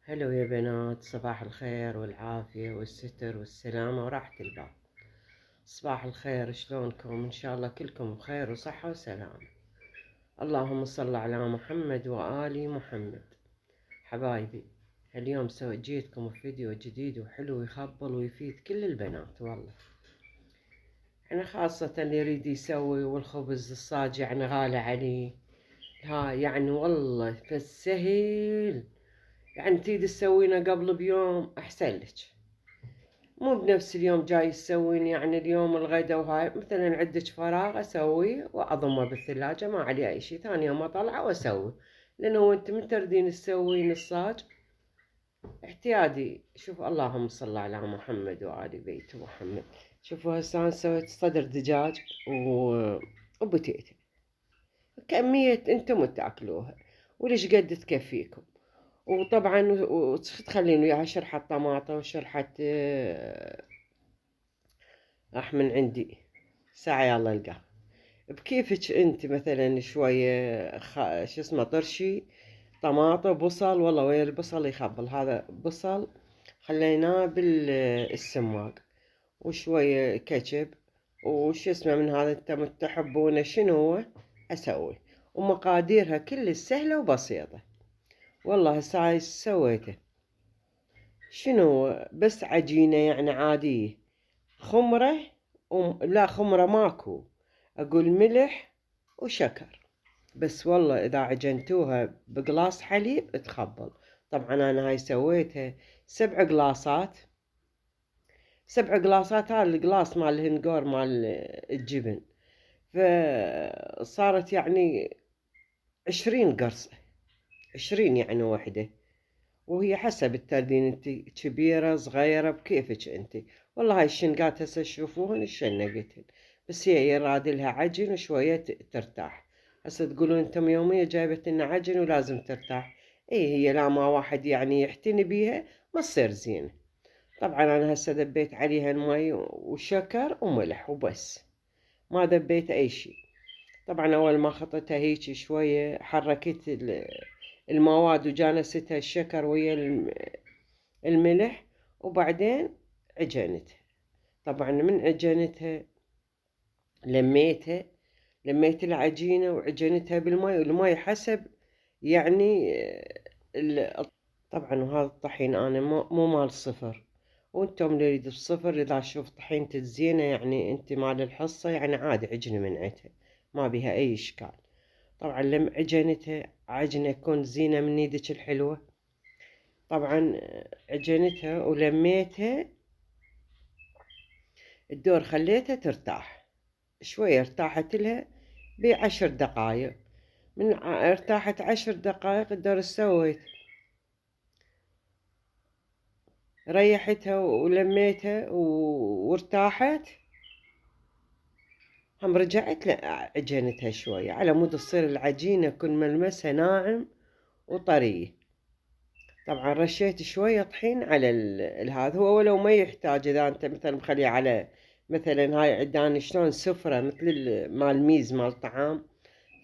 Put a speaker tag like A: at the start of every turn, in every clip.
A: هلو يا بنات، صباح الخير والعافية والستر والسلامة وراحة البال. صباح الخير، شلونكم؟ إن شاء الله كلكم بخير وصحة وسلامة. اللهم صل على محمد وآل محمد. حبايبي، اليوم جيتكم بفيديو جديد وحلو يخبل ويفيد كل البنات والله. يعني خاصة اللي يريد يسوي والخبز الصاج يعني غالي عليه. ها يعني والله فالسهل، يعني تريد تسوينه قبل بيوم أحسن لك، مو بنفس اليوم جاي تسوين. يعني اليوم الغدا وهاي مثلا عندك فراغ أسويه وأضمه بالثلاجة، ما عليه أي شي، ثاني يوم أطلعه وأسوي. لأنه أنت من تردين تسوين الصاج احتيادي. شوف، اللهم صل على محمد وآل بيت محمد. شوفوا هسه أنا سويت صدر دجاج وبتيتة، كمية انتم تاكلوها وليش قد تكفيكم. وطبعا وتخلين وياها شرحة طماطة وشرحة من عندي ساعة يلا القاه بكيفك انت. مثلا شوية شو اسمه طرشي، طماطة، بصل. والله ويا البصل يخبل، هذا بصل خليناه بالسماق، وشوية كاتشب وش اسمه من هذا انتم تحبونه شنو هو اسوي. ومقاديرها كل سهلة وبسيطة. والله هسه سويته شنو، بس عجينة يعني عادية، خمرة لا خمرة ماكو، أقول ملح وشكر بس. والله إذا عجنتوها بقلاص حليب تخبل. طبعا أنا هاي سويتها 7 قلاصات. 7 قلاصات، هذا القلاص مال الهنجور مال الجبن، فصارت يعني 20 قرصة. 20 يعني وحدة، وهي حسب التردين، انت كبيرة صغيرة بكيفك انت. والله هاي الشنقات هسه تشوفوهن شنقتهن، بس هي يراد لها عجن وشوية ترتاح. هسه تقولون انتم يومية جايبت لنا عجن ولازم ترتاح. اي هي لا ما واحد يعني يحتني بيها ما تصير زينة. طبعا انا هسه دبيت عليها المي وشكر وملح وبس، ما دبيت اي شي. طبعا اول ما خطتها هيك شوية حركت المواد وجانستها الشكر ويا الملح، وبعدين عجنتها. طبعا من عجنتها لميتها، لميت العجينة وعجنتها بالماء، والماء حسب يعني طبعا. وهذا الطحين أنا مو مال صفر، وانتم اللي يريد الصفر إذا شوف طحينة الزينة يعني انت مال الحصة يعني عادي عجنة من عندها ما بها أي إشكال. طبعا لم عجنتها عجنة تكون زينة من ايدك الحلوة. طبعا عجنتها ولميتها الدور، خليتها ترتاح شوية. ارتاحت لها ب10 دقايق. من ارتاحت 10 دقايق الدور سويت ريحتها ولميتها وارتاحت. هم رجعت عجنتها شوية على مود تصير العجينة كل ملمسها ناعم وطرية. طبعا رشيت شوية طحين على هذا، هو ولو ما يحتاج إذا أنت مثلا مخليه على مثلا هاي عدان شلون سفرة مثل مال ميز مال طعام،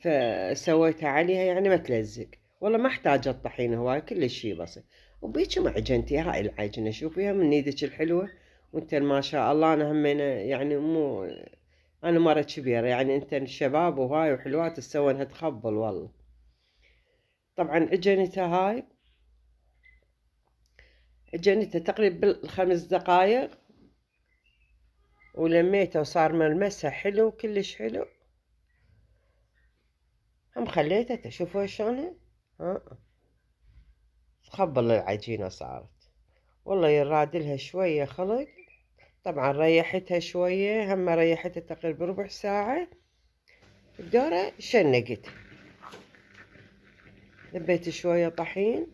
A: فسويتها عليها يعني ما تلزق. والله ما احتاج الطحين، هواي كل شي بسيط. وبيك ما عجنتي هاي العجنة شوفيها من ايدك الحلوة. وانت ما شاء الله انا همينة يعني مو انا مرة كبيرة يعني انت الشباب وهاي وحلوات تسوينها تخبل والله. طبعا عجنتها هاي عجنتها تقريبا ب5 دقايق، ولميته وصار ملمسها حلو كلش حلو. هم خليتها تشوفوا شلون ها تخبل العجينة صارت. والله يرادلها شوية خلق. طبعا ريحتها شوية، هم ريحتها تقريبا ربع ساعة. الدورة شنقت، ذبيت شوية طحين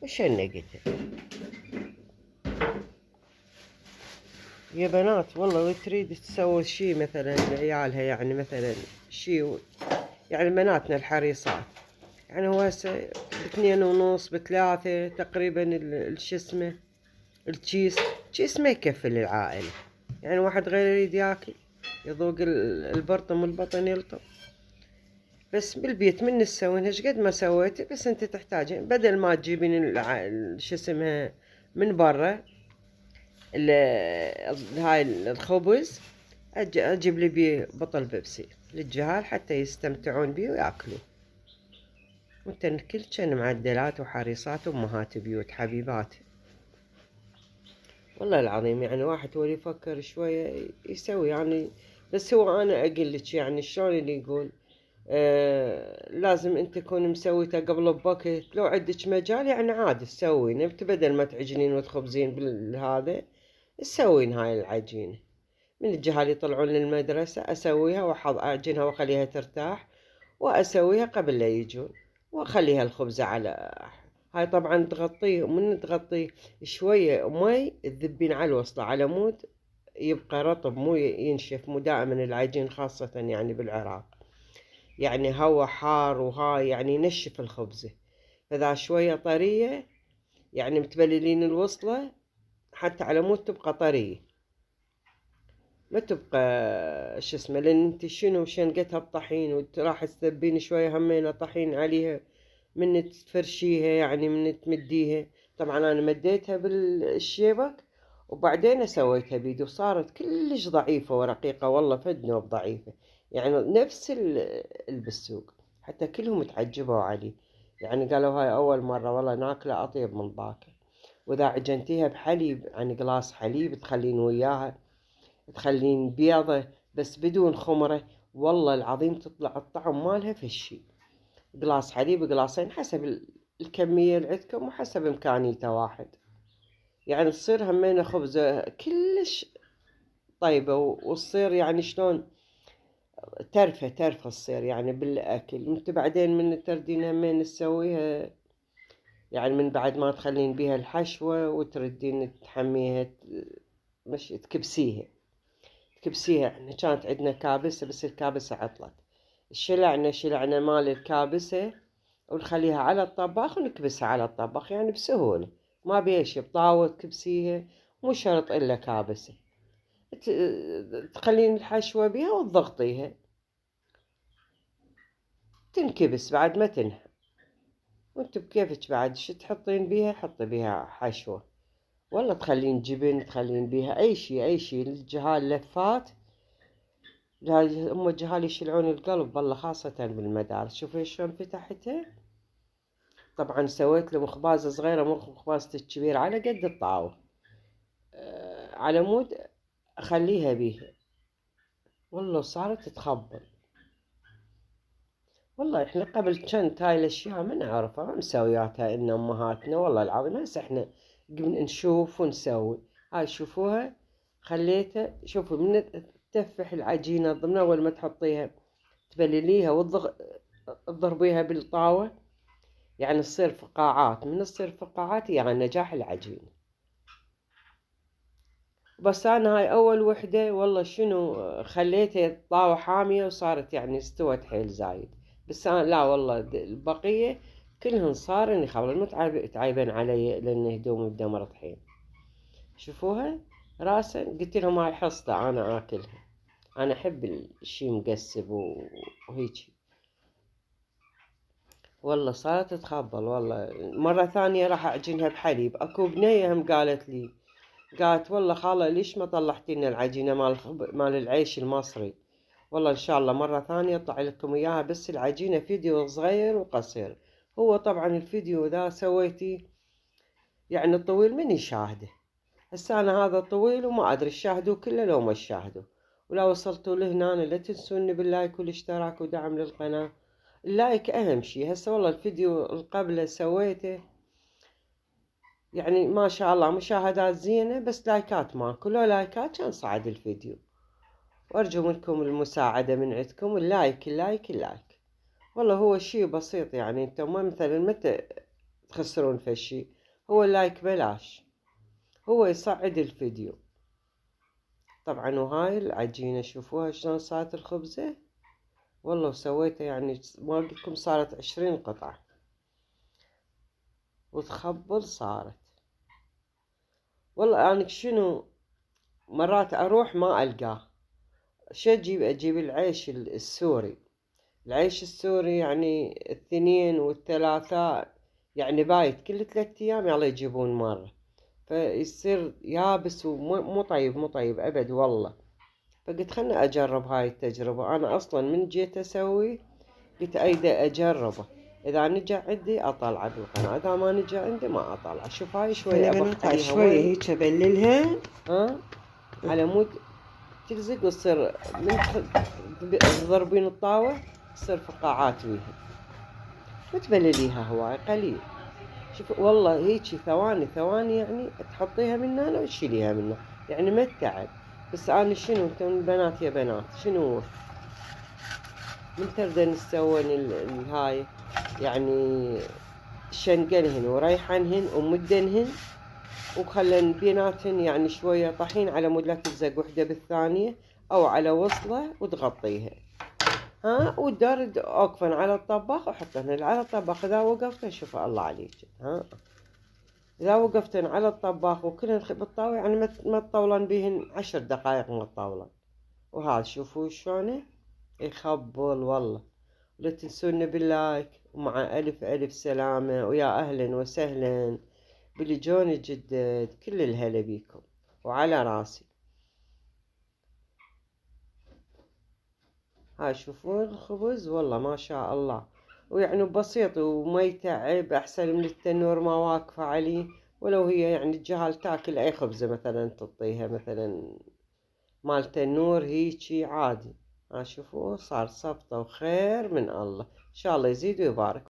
A: وشنقتها. يا بنات والله تريد تسوي شي مثلا لعيالها، يعني مثلا شي يعني بناتنا الحريصات، يعني هو هسه ب2.5 ب3 تقريبا شو اسمه الكيس ما يكفي للعائلة. يعني واحد غير يريد ياكل يذوق البرطم والبطن يلطم. بس بالبيت من تسوينها ايش قد ما سويتي، بس انت تحتاجين بدل ما تجيبين شو اسمها من برا هاي الخبز، اجيب لي بيه بطل بيبسي للجهال حتى يستمتعون بيه وياكلوا. وانت كل كان معدلات وحريصات وامهات بيوت حبيبات. والله العظيم يعني واحد هو يفكر شوية يسوي يعني. بس هو أنا أقول لك يعني شلون اللي يقول لازم أنت تكون مسويته قبل بوقت. لو عندك مجال يعني عادي تسوين، انت بدل ما تعجنين وتخبزين بالهذا تسوين هاي العجينة. من الجهال يطلعون للمدرسة أسويها وأعجنها وأخليها ترتاح، وأسويها قبل لا يجون، وأخليها الخبزة على هاي. طبعا تغطيه، ومن تغطيه شوية مي تذبين على الوصلة على مود يبقى رطب مو ينشف. مو دائما العجين خاصة يعني بالعراق يعني هوا حار وهاي يعني ينشف الخبزة. فإذا شوية طرية يعني متبللين الوصلة حتى على مود تبقى طرية، ما تبقى شو اسمه. لان انت شنو شنقتها بطحين وراح تذبين شوية همينة طحين عليها من تفرشيها يعني من تمديها. طبعا انا مديتها بالشيبك وبعدين سويتها بيدي وصارت كلش ضعيفة ورقيقة، والله فد نوب ضعيفة يعني نفس البسوق. حتى كلهم تعجبوا علي يعني قالوا هاي اول مرة والله ناكله اطيب من ذاك. واذا عجنتيها بحليب يعني قلاص حليب تخلين وياها، تخلين بيضة بس بدون خمرة، والله العظيم تطلع الطعم مالها في الشي. قلاص حليب قلاصين حسب الكمية اللي عندكم وحسب إمكانيته واحد، يعني تصير همينة خبزة كلش طيبة. وتصير يعني شلون ترفة تصير يعني بالأكل. انت بعدين من تردين همين تسويها يعني من بعد ما تخلين بيها الحشوة وتردين تحميها مش تكبسيها. احنا كانت عندنا كابسة بس الكابسة عطلت. شلعنا مال الكابسة ونخليها على الطباخ ونكبسها على الطباخ يعني بسهولة. ما بيش بطاوة تكبسيها، مو شرط إلا كابسة. تخلين الحشوة بيها وتضغطيها تنكبس بعد ما تنحى. وانت بكيفك بعد شو تحطين بيها، حطي بيها حشوة. والله تخلين جبن، تخلين بيها أي شي الجهال لفات. هم الجهال يشيلون القلب والله خاصة بالمدارس. شوفي شلون فتحتها. طبعا سويت له مخبازة صغيرة مو مخبازة الكبيرة على قد الطاوة على مود أخليها بيها. والله صارت تخبل. والله احنا قبل كانت هاي الاشياء ما نعرفها ما مسوياتها ان امهاتنا والله العظيم. هسه احنا نشوف ونسوي. هاي شوفوها خليتها. شوفوا من تفتح العجينة ضمن اول ما تحطيها تبلليها وتضربيها بالطاوة يعني تصير فقاعات. من تصير فقاعات يعني نجاح العجين. بس انا هاي اول وحدة والله شنو خليتها الطاوة حامية وصارت يعني استوت حيل زايد. بس أنا لا والله البقية كلهن صار اني خبر تعيبين علي لان هدومي بدها مرطحين. شوفوها راسا قلت لهم هاي حصة انا اكلها. انا احب الشي مقسب وهيجي. والله صارت تخبل. والله مرة ثانية راح اعجنها بحليب. اكو بنية هم قالت لي، قالت والله خالة ليش ما طلعتي لنا العجينة مال العيش المصري. والله إن شاء الله مرة ثانية أطلع لكم إياها بس العجينة فيديو صغير وقصير. هو طبعا الفيديو ذا سويتي يعني طويل من يشاهده. هسه أنا هذا طويل وما أدري شاهدوه كله لو ما شاهدوه. ولا وصلتوا لهنا لا تنسوني باللايك والاشتراك ودعم للقناة. اللايك أهم شي. هسه والله الفيديو اللي قبله سويته يعني ما شاء الله مشاهدات زينة بس لايكات ماكو. لو لايكات كان صعد الفيديو. وأرجو منكم المساعدة من عندكم اللايك اللايك اللايك. والله هو شيء بسيط يعني انتم ما مثلا متى تخسرون في الشيء. هو اللايك بلاش، هو يصعد الفيديو. طبعا وهاي العجينة شوفوها شلون صارت الخبزة. والله سويتها يعني ما قلتلكم صارت 20 قطعة وتخبل صارت. والله أنا شنو مرات أروح ما ألقاه. شو أجيب العيش السوري. العيش السوري يعني الاثنين والثلاثاء يعني بايت كل 3 أيام يلا يجيبون مرة، فيصير يابس ومو طيب مو طيب أبد والله. فقلت خلنا أجرب هاي التجربة. أنا أصلا من جيت أسوي قلت أيدا أجربه، إذا نجح عندي أطلع بالقناة، إذا ما نجح عندي ما أطلع. شوف هاي شوية
B: بنقطع
A: أبخليها
B: شوية
A: وين،
B: هيك أبللها.
A: ها، على مود تلزق وتصير من تضربين الطاوة تصير فقاعات ويها، وتبلليها هواي قليل. شوف والله هيجي ثواني ثواني يعني تحطيها من هنا وتشيليها من هنا، يعني ما تتعب. بس أنا شنو انتم البنات يا بنات شنو من تردن نسوين الهاي يعني شنقنهن وريحنهن ومدنهن وخلن بيناتهن يعني شوية طحين على مود لا تلزق وحدة بالثانية، أو على وصلة وتغطيها. ها ودرد أوقفن على الطباخ وحطهن على الطباخ. إذا وقفتن شوف الله عليك، ها إذا وقفتن على الطباخ وكلهن بالطاولة يعني ما تطولن بيهن 10 دقايق ما تطولن. وهذا شوفوا شلونه يخبل والله. لا تنسونا باللايك، ومع ألف ألف سلامة، ويا أهلا وسهلا باللي الجدد، كل الهلا بيكم وعلى راسي. هاي شوفون الخبز والله ما شاء الله، ويعني بسيط وما يتعب، أحسن من التنور ما واقفة عليه. ولو هي يعني الجهال تاكل أي خبزة مثلا تعطيها مثلا مال تنور هيجي عادي. ها شوفوا صار صفطة وخير من الله، إن شاء الله يزيد ويبارك.